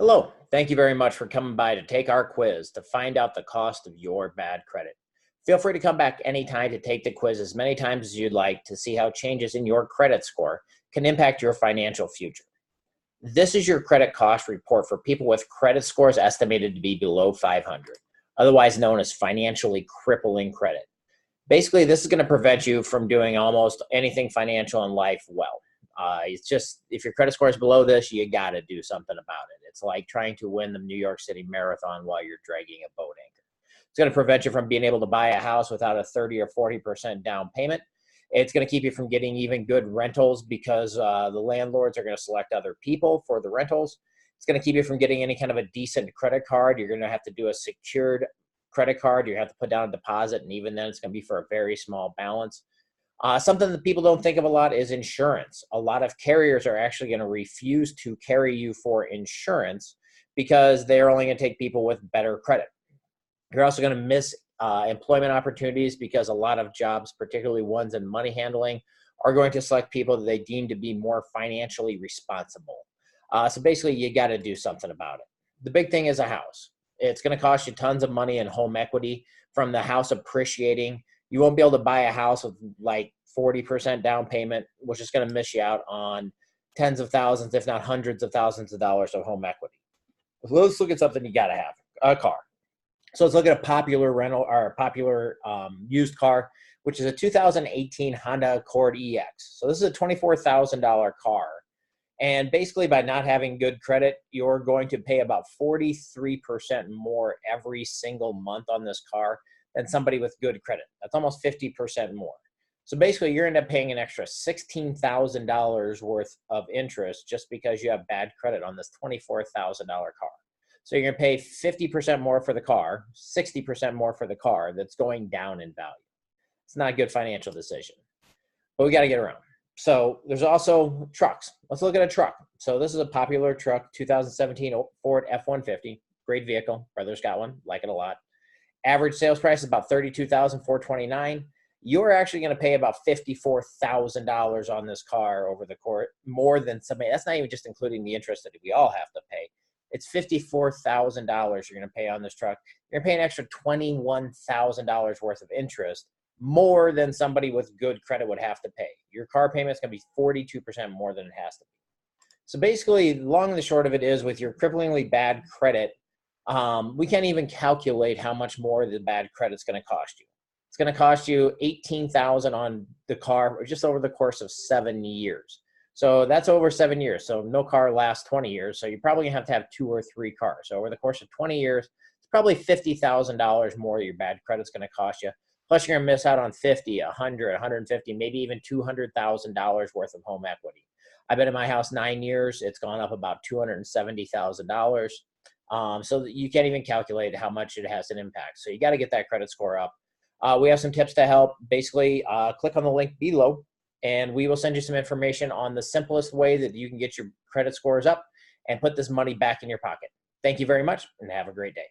Hello, thank you very much for coming by to take our quiz to find out the cost of your bad credit. Feel free to come back anytime to take the quiz as many times as you'd like to see how changes in your credit score can impact your financial future. This is your credit cost report for people with credit scores estimated to be below 500, otherwise known as financially crippling credit. Basically, this is going to prevent you from doing almost anything financial in life well. It's just if your credit score is below this, you got to do something about it. It's like trying to win the New York City Marathon while you're dragging a boat anchor. It's going to prevent you from being able to buy a house without a 30 or 40% down payment. It's going to keep you from getting even good rentals because the landlords are going to select other people for the rentals. It's going to keep you from getting any kind of a decent credit card. You're going to have to do a secured credit card. You have to put down a deposit, and even then, it's going to be for a very small balance. Something that people don't think of a lot is insurance. A lot of carriers are actually going to refuse to carry you for insurance because they're only going to take people with better credit. You're also going to miss employment opportunities because a lot of jobs, particularly ones in money handling, are going to select people that they deem to be more financially responsible. So basically, you got to do something about it. The big thing is a house. It's going to cost you tons of money in home equity from the house appreciating. You won't be able to buy a house with like 40% down payment, which is going to miss you out on tens of thousands, if not hundreds of thousands of dollars of home equity. Let's look at something you got to have, a car. So let's look at a popular rental or a popular used car, which is a 2018 Honda Accord EX. So this is a $24,000 car. And basically by not having good credit, you're going to pay about 43% more every single month on this car than somebody with good credit. That's almost 50% more. So basically you're going to end up paying an extra $16,000 worth of interest just because you have bad credit on this $24,000 car. So you're going to pay 50% more for the car, 60% more for the car that's going down in value. It's not a good financial decision, but we got to get around. So there's also trucks. Let's look at a truck. So this is a popular truck, 2017 Ford F-150. Great vehicle. Brother's got one. Like it a lot. Average sales price is about $32,429. You're actually going to pay about $54,000 on this car over the course, more than somebody. That's not even just including the interest that we all have to pay. It's $54,000 you're going to pay on this truck. You're going to pay an extra $21,000 worth of interest, more than somebody with good credit would have to pay. Your car payment is going to be 42% more than it has to be. So basically, long and the short of it is, with your cripplingly bad credit, we can't even calculate how much more the bad credit's going to cost you. It's going to cost you $18,000 on the car just over the course of 7 years. So that's over 7 years. So no car lasts 20 years. So you're probably going to have 2 or 3 cars. So over the course of 20 years, it's probably $50,000 more your bad credit's going to cost you. Plus, you're going to miss out on 50, 100, 150, maybe even $200,000 worth of home equity. I've been in my house 9 years. It's gone up about $270,000. So you can't even calculate how much it has an impact. So you got to get that credit score up. We have some tips to help. Basically, click on the link below, and we will send you some information on the simplest way that you can get your credit scores up and put this money back in your pocket. Thank you very much, and have a great day.